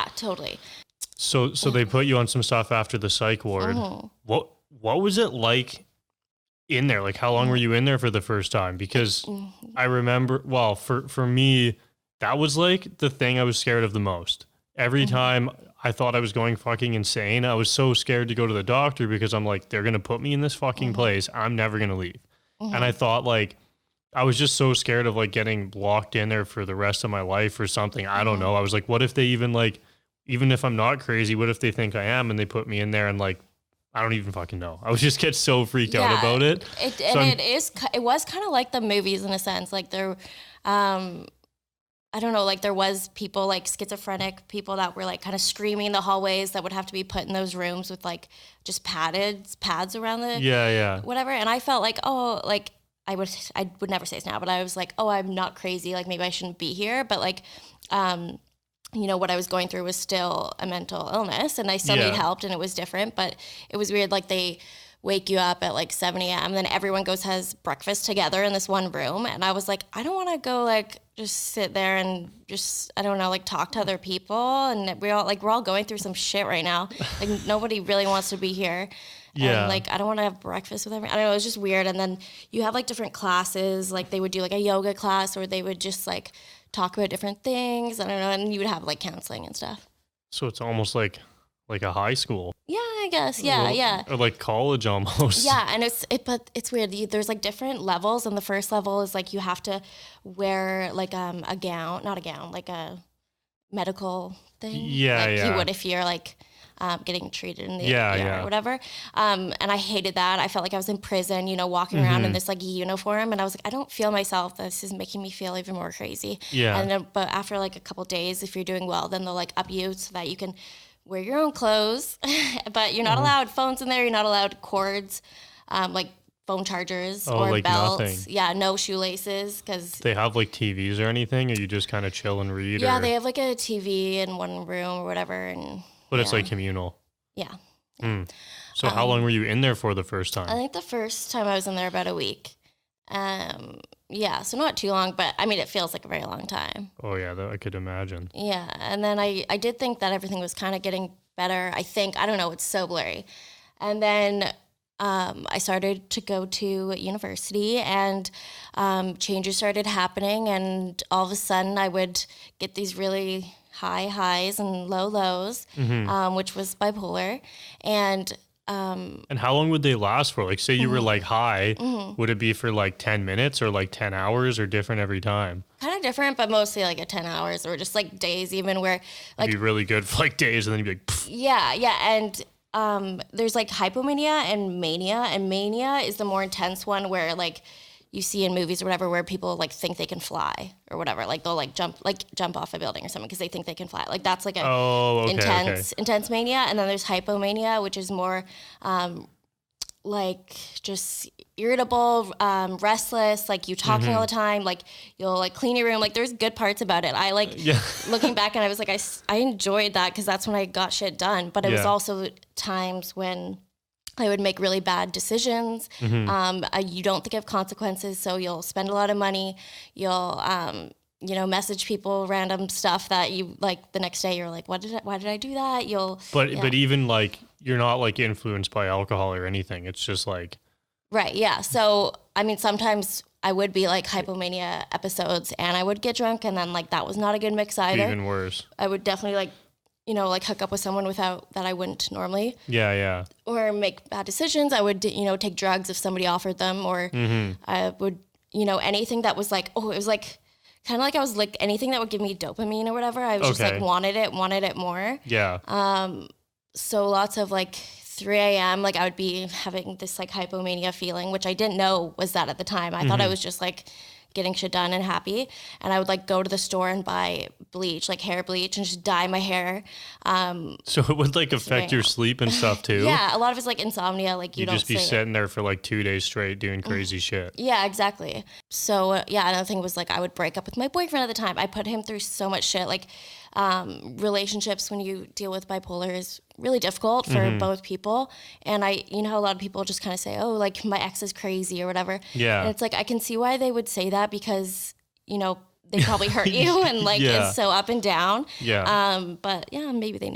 Yeah, totally. So they put you on some stuff after the psych ward. What was it like in there? Like, how long were you in there for the first time? Because I remember, well, for me, that was like the thing I was scared of the most. Every time I thought I was going fucking insane, I was so scared to go to the doctor because I'm like, they're going to put me in this fucking place. I'm never going to leave. And I thought like, I was just so scared of like getting locked in there for the rest of my life or something. I don't know. I was like, what if they even if I'm not crazy, what if they think I am and they put me in there and like, I don't even fucking know. I would just get so freaked out about it. It was kind of like the movies in a sense. Like there, I don't know, like there was people like schizophrenic people that were like kind of screaming in the hallways that would have to be put in those rooms with like just pads around the whatever. And I felt like, oh, like I would never say this now, but I was like, oh, I'm not crazy. Like maybe I shouldn't be here. But like, you know, what I was going through was still a mental illness and I still need help and it was different, but it was weird. Like they wake you up at like 7 a.m. then everyone has breakfast together in this one room. And I was like, I don't want to go like just sit there and just, I don't know, like talk to other people. And we're all going through some shit right now. Like nobody really wants to be here. Yeah. And like, I don't want to have breakfast with everyone. I don't know. It was just weird. And then you have like different classes, like they would do like a yoga class or they would just like talk about different things. I don't know. And you would have like counseling and stuff. So it's almost like a high school. Yeah, I guess. Yeah. Or like college almost. Yeah, and but it's weird. There's like different levels, and the first level is like you have to wear like a gown, not a gown, like a medical thing. Yeah, like you would if you're like getting treated in the ER or whatever. And I hated that. I felt like I was in prison, you know, walking around in this like uniform, and I was like, I don't feel myself. This is making me feel even more crazy. Yeah. And then, but after like a couple days, if you're doing well, then they'll like up you so that you can wear your own clothes, but you're not allowed phones in there. You're not allowed cords, like phone chargers or like belts. Nothing. Yeah, no shoelaces because they have like TVs or anything, or you just kind of chill and read. Yeah, they have like a TV in one room or whatever, and but it's like communal. Yeah. So how long were you in there for the first time? I think the first time I was in there about a week. Yeah, so not too long, but I mean, it feels like a very long time. Oh yeah, I could imagine. Yeah, and then I did think that everything was kind of getting better. I don't know, it's so blurry. And then I started to go to university and changes started happening, and all of a sudden I would get these really high highs and low lows, which was bipolar. And how long would they last for? Like, say you were like high, would it be for like 10 minutes or like 10 hours or different every time? Kind of different, but mostly like at 10 hours or just like days even where like... It'd be really good for like days and then you'd be like... Pfft. Yeah. And there's like hypomania and mania. And mania is the more intense one where like you see in movies or whatever where people like think they can fly or whatever. Like they'll like jump off a building or something because they think they can fly. Like that's like a intense mania. And then there's hypomania, which is more like just irritable, restless, like you talking all the time, like you'll like clean your room. Like there's good parts about it. I like looking back and I was like, I enjoyed that because that's when I got shit done. But it was also times when I would make really bad decisions. You don't think of consequences, so you'll spend a lot of money. You'll, message people random stuff that you like. The next day, you're like, why did I do that? But even like you're not like influenced by alcohol or anything. It's just like right, yeah. So I mean, sometimes I would be like hypomania episodes, and I would get drunk, and then like that was not a good mix either. Even worse. I would definitely like hook up with someone without that I wouldn't normally. Yeah. Or make bad decisions. I would, take drugs if somebody offered them, or I would, anything that was like, it was like, kind of like I was like anything that would give me dopamine or whatever. I was just like wanted it more. Yeah. So lots of like 3 a.m. like I would be having this like hypomania feeling, which I didn't know was that at the time. I thought I was just like getting shit done and happy, and I would like go to the store and buy bleach, like hair bleach, and just dye my hair. So it would like affect your sleep and stuff too? Yeah, a lot of it's like insomnia, like you don't just be sitting there for like 2 days straight doing crazy shit. Yeah, exactly. So another thing was like I would break up with my boyfriend at the time. I put him through so much shit, like relationships when you deal with bipolar is really difficult for both people. And how a lot of people just kind of say, oh, like my ex is crazy or whatever. Yeah. And it's like, I can see why they would say that because, they probably hurt you and like it's so up and down. Yeah. But yeah, maybe they